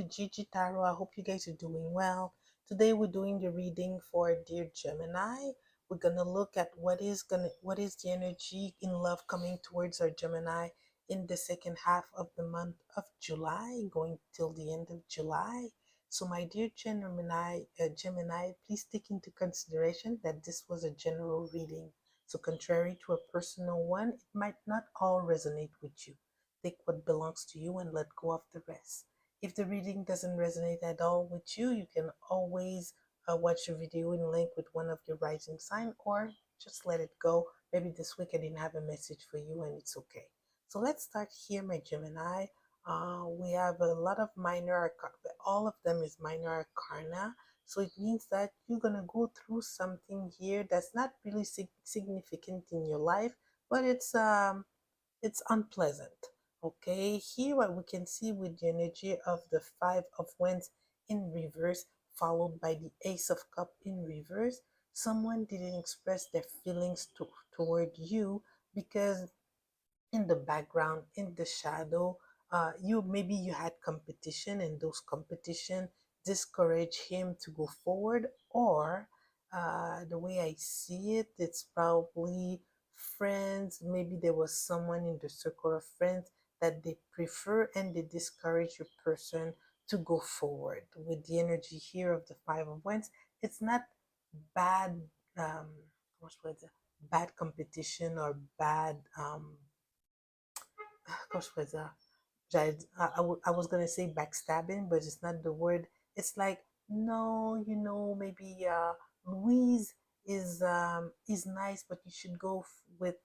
with Gigi Tarot. I hope you guys are doing well. Today we're doing the reading for Dear Gemini. We're gonna look at what is the energy in love coming towards our Gemini in the second half of the month of July, going till the end of July. So, my dear Gemini, please take into consideration that this was a general reading. So, contrary to a personal one, it might not all resonate with you. Take what belongs to you and let go of the rest. If the reading doesn't resonate at all with you, you can always watch the video in link with one of your rising sign, or just let it go. Maybe this week I didn't have a message for you and it's okay. So let's start here, my Gemini. We have a lot of minor arcana. All of them is minor arcana. So it means that you're going to go through something here that's not really significant in your life, but it's unpleasant. Okay, here what we can see with the energy of the Five of Wands in reverse, followed by the Ace of Cup in reverse, someone didn't express their feelings toward you because in the background, in the shadow, you had competition, and those competition discourage him to go forward. Or the way I see it, it's probably friends. Maybe there was someone in the circle of friends that they prefer and they discourage your person to go forward. With the energy here of the Five of Wands, it's not bad. Um, what's it? Bad competition or bad gosh, was I was gonna say backstabbing, but it's not the word. It's like, no, maybe Louise is nice, but you should go with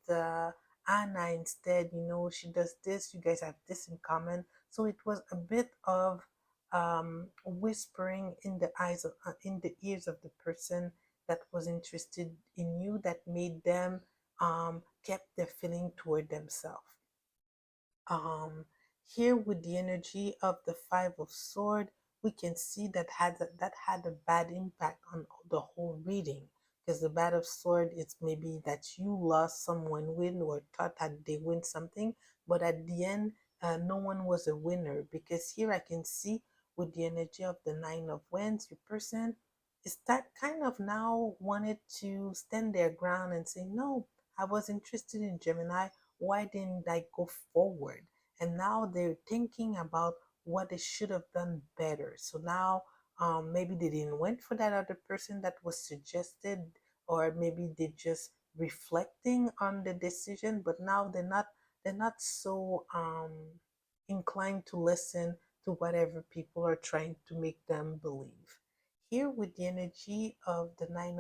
Anna instead. She does this. You guys have this in common. So it was a bit of whispering in the eyes of in the ears of the person that was interested in you, that made them kept their feeling toward themselves. um Here with the energy of the Five of Sword, we can see that had a bad impact on the whole reading, because the Bad of Sword, it's maybe that you lost someone win or thought that they win something, but at the end no one was a winner. Because here I can see with the energy of the Nine of Wands, your person is that kind of now wanted to stand their ground and say, no, I was interested in Gemini, why didn't I go forward? And now they're thinking about what they should have done better. So now maybe they didn't went for that other person that was suggested, or maybe they just reflecting on the decision, but now they're not so inclined to listen to whatever people are trying to make them believe. Here with the energy of the Nine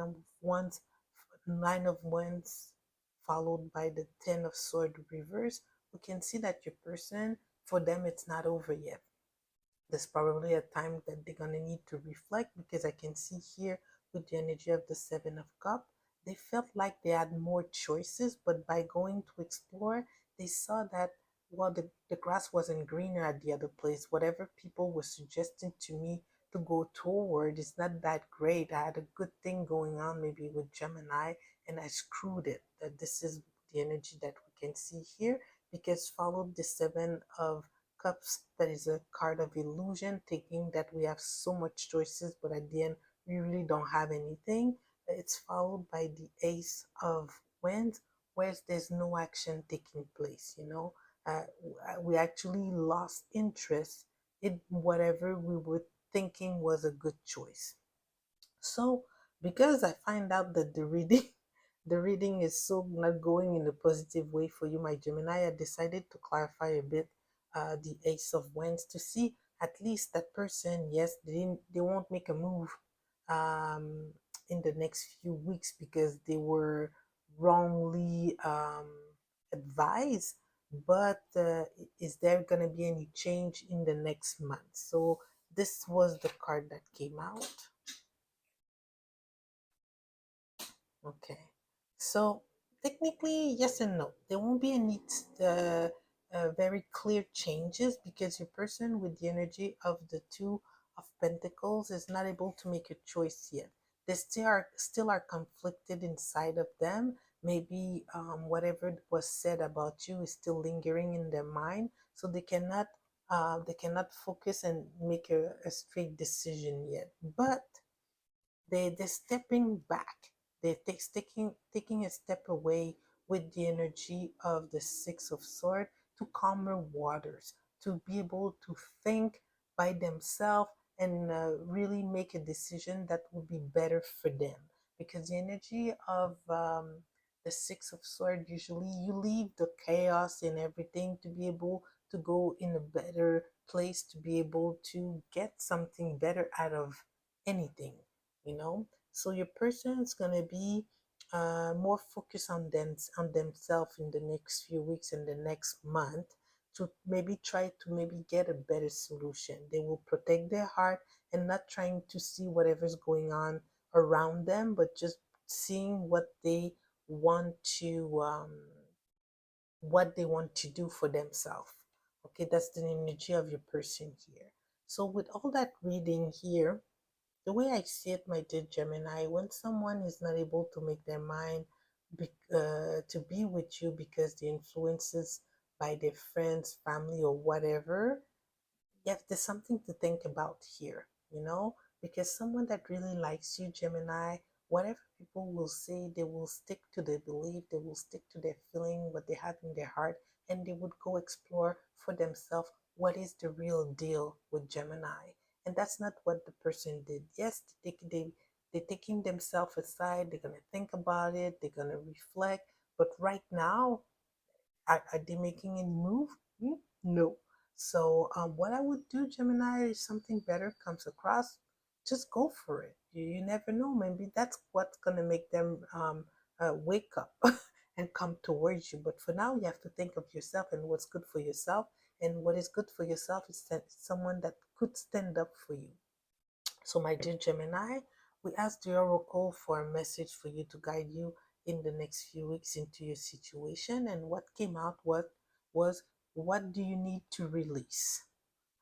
of Wands followed by the Ten of Sword reverse, we can see that your person, for them, it's not over yet. There's probably a time that they're going to need to reflect, because I can see here with the energy of the Seven of Cups, they felt like they had more choices, but by going to explore, they saw that, well, the grass wasn't greener at the other place. Whatever people were suggesting to me to go toward is not that great. I had a good thing going on maybe with Gemini, and I screwed it. That this is the energy that we can see here, because followed the Seven of Cups, that is a card of illusion, thinking that we have so much choices, but at the end we really don't have anything. It's followed by the Ace of Wands, where there's no action taking place. We actually lost interest in whatever we were thinking was a good choice. So because I find out that the reading the reading is so not going in a positive way for you, my Gemini, I decided to clarify a bit the Ace of Wands, to see at least that person, yes, they won't make a move um, in the next few weeks because they were wrongly advised. But is there going to be any change in the next month? So this was the card that came out. Okay, so technically, yes and no. There won't be any very clear changes, because your person with the energy of the Two of Pentacles is not able to make a choice yet. They still are conflicted inside of them. Maybe whatever was said about you is still lingering in their mind, so they cannot They cannot focus and make a straight decision yet. But they're stepping back. Taking a step away with the energy of the Six of Swords to calmer waters, to be able to think by themselves and really make a decision that will be better for them. Because the energy of the Six of Swords, usually you leave the chaos and everything to be able to go in a better place, to be able to get something better out of anything, you know. So your person is going to be more focused on themselves in the next few weeks and the next month, to maybe try to maybe get a better solution. They will protect their heart and not trying to see whatever's going on around them, but just seeing want to um, what they want to do for themselves. Okay, that's the energy of your person here. So with all that reading here, the way I see it, my dear Gemini, when someone is not able to make their mind to be with you because the influences by their friends, family, or whatever, yes, there's something to think about here, you know, because someone that really likes you, Gemini, whatever people will say, they will stick to their belief, they will stick to their feeling, what they have in their heart, and they would go explore for themselves what is the real deal with Gemini. And that's not what the person did. Yes, they're taking themselves aside, they're going to think about it, they're going to reflect, but right now, are they making any move? No. So what I would do, Gemini, if something better comes across, just go for it. You never know. Maybe that's what's gonna make them wake up and come towards you. But for now, you have to think of yourself and what's good for yourself. And what is good for yourself is someone that could stand up for you. So, my dear Gemini, we asked the Oracle for a message for you to guide you in the next few weeks into your situation. And what came out was what do you need to release?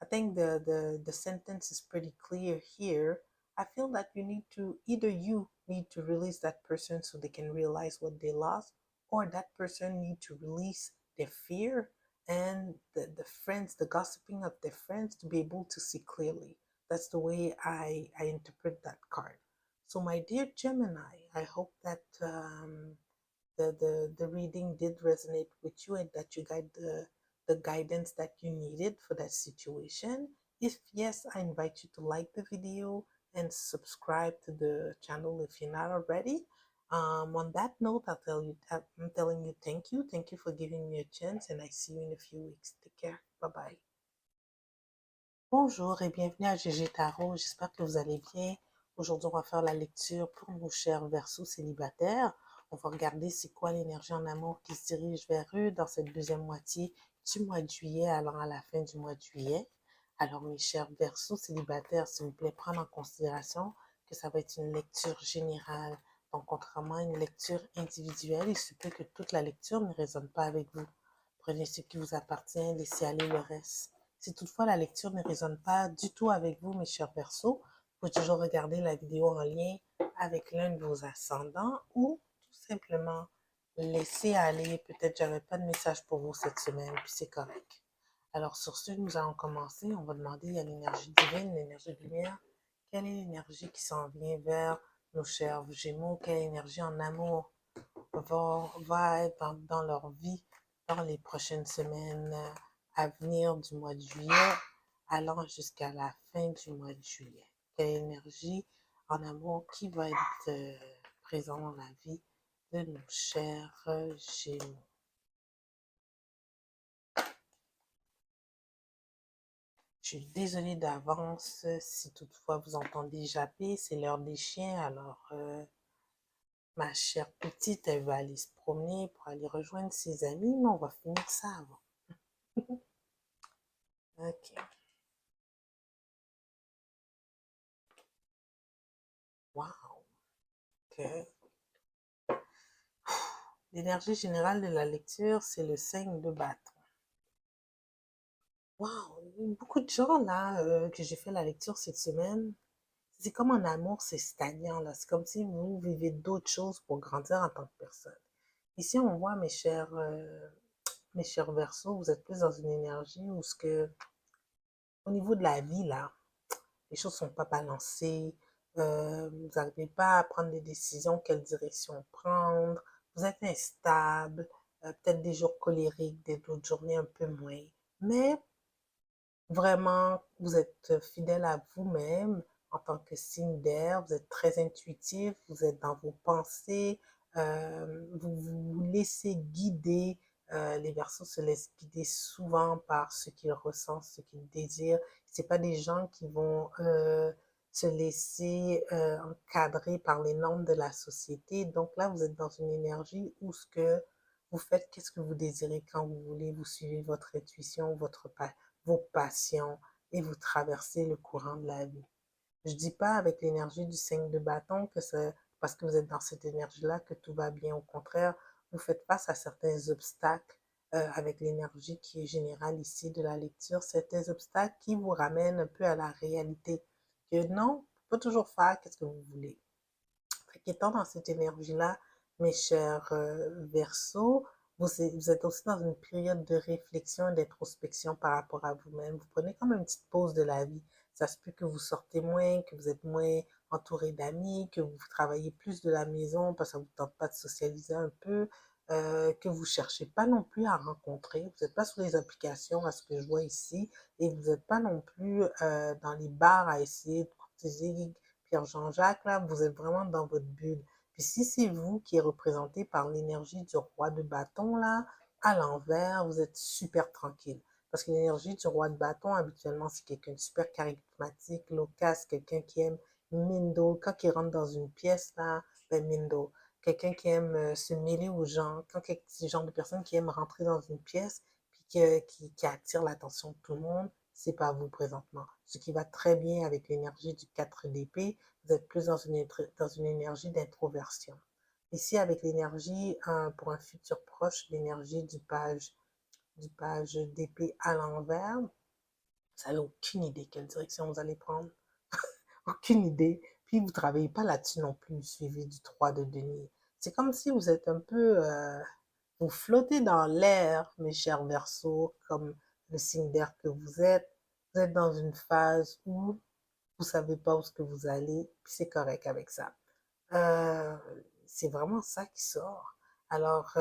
I think the sentence is pretty clear here. I feel that you need to release that person so they can realize what they lost, or that person need to release their fear and the friends, the gossiping of their friends to be able to see clearly. That's the way I interpret that card. So my dear Gemini, I hope that the reading did resonate with you and that you got the guidance that you needed for that situation. If yes, I invite you to like the video and subscribe to the channel if you're not already. On that note, I'm telling you thank you. Thank you for giving me a chance, and I see you in a few weeks. Take care. Bye bye. Bonjour et bienvenue à GG Tarot. J'espère que vous allez bien. Aujourd'hui, on va faire la lecture pour nos chers Verseaux célibataires. On va regarder c'est quoi l'énergie en amour qui se dirige vers eux dans cette deuxième moitié du mois de juillet, allant à la fin du mois de juillet. Alors, mes chers Verseaux célibataires, s'il vous plaît, prendre en considération que ça va être une lecture générale. Donc, contrairement à une lecture individuelle, il se peut que toute la lecture ne résonne pas avec vous. Prenez ce qui vous appartient, laissez aller le reste. Si toutefois la lecture ne résonne pas du tout avec vous, mes chers Verseaux, vous pouvez toujours regarder la vidéo en lien avec l'un de vos ascendants ou tout simplement laisser aller. Peut-être j'avais pas de message pour vous cette semaine, puis c'est correct. Alors sur ce, nous allons commencer. On va demander à l'énergie divine, l'énergie de lumière, quelle est l'énergie qui s'en vient vers nos chers Gémeaux, quelle énergie en amour va être dans leur vie dans les prochaines semaines à venir du mois de juillet, allant jusqu'à la fin du mois de juillet. Quelle énergie en amour qui va être présente dans la vie de nos chers Gémeaux. Je suis désolée d'avance si toutefois vous entendez japper, c'est l'heure des chiens, alors ma chère petite, elle va aller se promener pour aller rejoindre ses amis, mais on va finir ça avant. Ok. Wow. Ok. L'énergie générale de la lecture, c'est le 5 de bâton. Wow. Beaucoup de gens là que j'ai fait la lecture cette semaine, c'est comme en amour, c'est stagnant là. C'est comme si vous vivez d'autres choses pour grandir en tant que personne. Ici, on voit mes chers Verseaux, vous êtes plus dans une énergie où ce que au niveau de la vie, là, les choses sont pas balancées. Vous n'arrivez pas à prendre des décisions, quelle direction prendre. Vous êtes instable, peut-être des jours colériques, des autres journées un peu moins. Mais vraiment, vous êtes fidèle à vous-même en tant que signe d'air, vous êtes très intuitif, vous êtes dans vos pensées, vous vous laissez guider. Les Verseaux se laissent guider souvent par ce qu'ils ressentent, ce qu'ils désirent. C'est pas des gens qui vont se laisser encadrer par les normes de la société. Donc là, vous êtes dans une énergie où ce que vous faites, qu'est-ce que vous désirez quand vous voulez, vous suivez votre intuition, vos passions et vous traversez le courant de la vie. Je dis pas avec l'énergie du 5 de bâton que c'est parce que vous êtes dans cette énergie-là que tout va bien. Au contraire, vous faites face à certains obstacles avec l'énergie qui est générale ici de la lecture, certains obstacles qui vous ramènent un peu à la réalité. Que non, faut pas toujours faire qu'est-ce que vous voulez. Étant dans cette énergie-là, mes chers Verseaux, vous êtes aussi dans une période de réflexion et d'introspection par rapport à vous-même. Vous prenez comme une petite pause de la vie. Ça se peut que vous sortez moins, que vous êtes moins entouré d'amis, que vous travaillez plus de la maison parce que ça vous tente pas de socialiser un peu, que vous cherchez pas non plus à rencontrer. Vous n'êtes pas sur les applications à ce que je vois ici et vous n'êtes pas non plus dans les bars à essayer de courtiser Pierre Jean-Jacques, là, vous êtes vraiment dans votre bulle. Puis si c'est vous qui est représenté par l'énergie du roi de bâton, là, à l'envers, vous êtes super tranquille. Parce que l'énergie du roi de bâton, habituellement, c'est quelqu'un de super charismatique, loquace, quelqu'un qui aime Mindo. Quand il rentre dans une pièce, là, ben Mindo. Quelqu'un qui aime se mêler aux gens. Quand c'est le genre de personne qui aime rentrer dans une pièce, puis qui attire l'attention de tout le monde, c'est pas vous présentement. Ce qui va très bien avec l'énergie du 4 d'épée, vous êtes plus dans une énergie d'introversion. Ici, avec l'énergie, pour un futur proche, l'énergie du page d'épée à l'envers, vous n'avez aucune idée quelle direction vous allez prendre. Aucune idée. Puis vous ne travaillez pas là-dessus non plus, suivi du 3 de denier. C'est comme si vous êtes un peu... vous flottez dans l'air, mes chers Verseaux, comme le signe d'air que vous êtes. Vous êtes dans une phase où vous savez pas où ce que vous allez, puis c'est correct avec ça. Euh, c'est vraiment ça qui sort. Alors,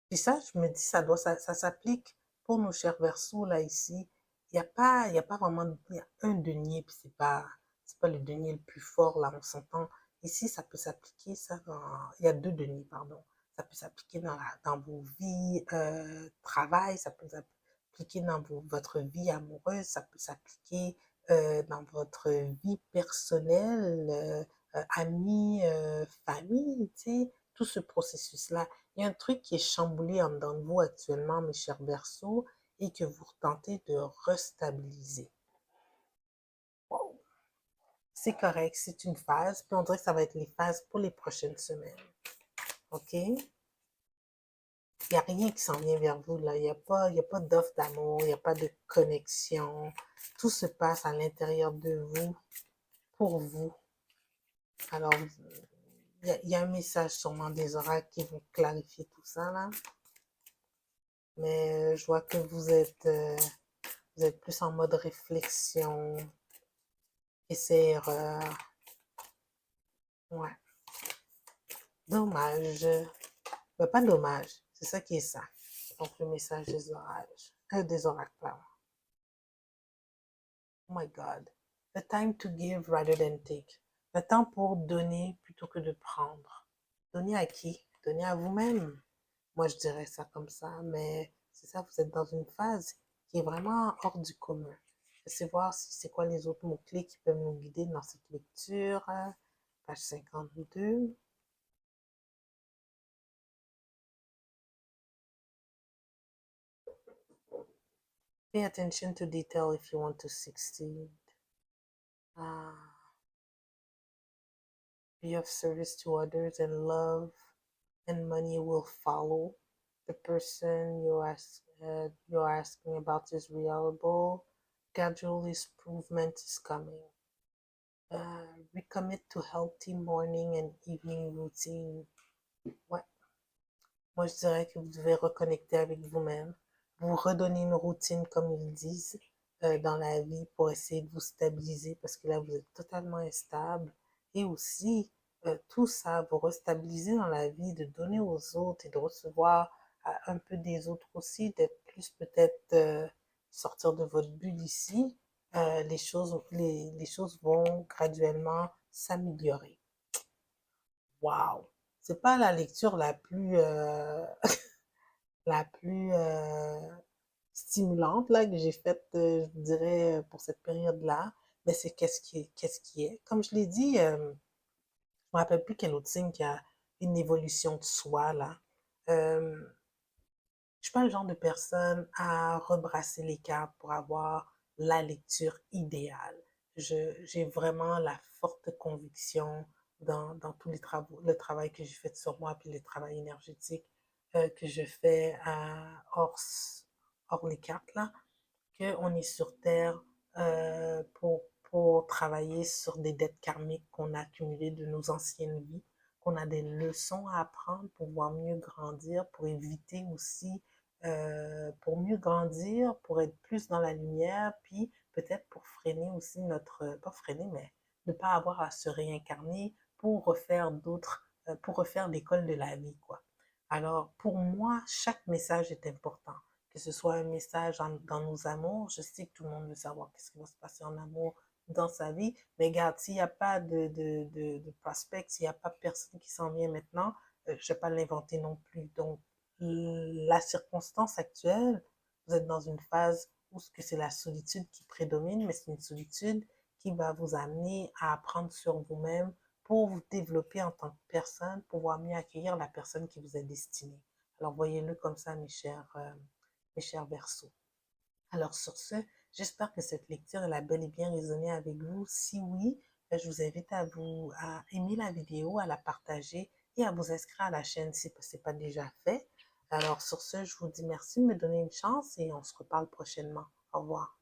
puis ça, je me dis, ça s'applique pour nos chers Verseaux, là, ici. Il y a pas vraiment, il y a un denier, puis c'est pas le denier le plus fort, là, on s'entend. Ici, ça peut s'appliquer, il y a deux deniers, pardon. Ça peut s'appliquer dans vos vies, travail, ça peut s'appliquer dans votre vie amoureuse, ça peut s'appliquer dans votre vie personnelle, amis, famille, tu sais, tout ce processus-là. Il y a un truc qui est chamboulé en dedans de vous actuellement, mes chers Verseaux, et que vous tentez de restabiliser. Wow. C'est correct, c'est une phase, puis on dirait que ça va être les phases pour les prochaines semaines. OK? Il n'y a rien qui s'en vient vers vous, là. Il y a pas d'offre d'amour, il n'y a pas de connexion. Tout se passe à l'intérieur de vous, pour vous. Alors, il y a un message sûrement des oracles qui vont clarifier tout ça, là. Mais je vois que vous êtes plus en mode réflexion, essai-erreur. Ouais. Dommage. Mais pas dommage. C'est ça qui est ça. Donc, le message des orages. Des oracles, pardon. Oh my God. The time to give rather than take. Le temps pour donner plutôt que de prendre. Donner à qui? Donner à vous-même. Moi, je dirais ça comme ça. Mais c'est ça, vous êtes dans une phase qui est vraiment hors du commun. Laissez voir si c'est quoi les autres mots-clés qui peuvent nous guider dans cette lecture. Page 52. Pay attention to detail if you want to succeed. Be of service to others, and love and money will follow. The person you're asking about is reliable. Gradual improvement is coming. Recommit to healthy morning and evening routine. Ouais. Moi, je dirais que vous devez reconnecter avec vous-même. vous redonner une routine, comme ils disent, dans la vie pour essayer de vous stabiliser parce que là, vous êtes totalement instable. Et aussi, tout ça, vous restabiliser dans la vie, de donner aux autres et de recevoir un peu des autres aussi, d'être plus peut-être sortir de votre bulle ici, les choses vont graduellement s'améliorer. Waouh! C'est pas la lecture la plus stimulante là, que j'ai faite, je vous dirais, pour cette période-là, mais c'est qu'est-ce qui est. Comme je l'ai dit, je me rappelle plus quel autre signe qui a une évolution de soi là. Euh, je suis pas le genre de personne à rebrasser les cartes pour avoir la lecture idéale. J'ai vraiment la forte conviction dans tous les travaux, le travail que j'ai fait sur moi, puis le travail énergétique que je fais hors les cartes, là, qu'on est sur Terre pour travailler sur des dettes karmiques qu'on a accumulées de nos anciennes vies, qu'on a des leçons à apprendre pour pouvoir mieux grandir, pour éviter aussi, pour mieux grandir, pour être plus dans la lumière, puis peut-être pour freiner aussi pas freiner, mais ne pas avoir à se réincarner pour refaire l'école de la vie, quoi. Alors, pour moi, chaque message est important, que ce soit un message dans nos amours. Je sais que tout le monde veut savoir qu'est-ce qui va se passer en amour dans sa vie, mais regarde, s'il n'y a pas de prospect, s'il n'y a pas personne qui s'en vient maintenant, je ne vais pas l'inventer non plus. Donc, la circonstance actuelle, vous êtes dans une phase où c'est la solitude qui prédomine, mais c'est une solitude qui va vous amener à apprendre sur vous-même pour vous développer en tant que personne, pouvoir mieux accueillir la personne qui vous est destinée. Alors, voyez-le comme ça, mes chers Verseaux. Alors sur ce, j'espère que cette lecture elle a bel et bien résonné avec vous. Si oui, je vous invite à aimer la vidéo, à la partager et à vous inscrire à la chaîne si ce n'est pas déjà fait. Alors sur ce, je vous dis merci de me donner une chance et on se reparle prochainement. Au revoir.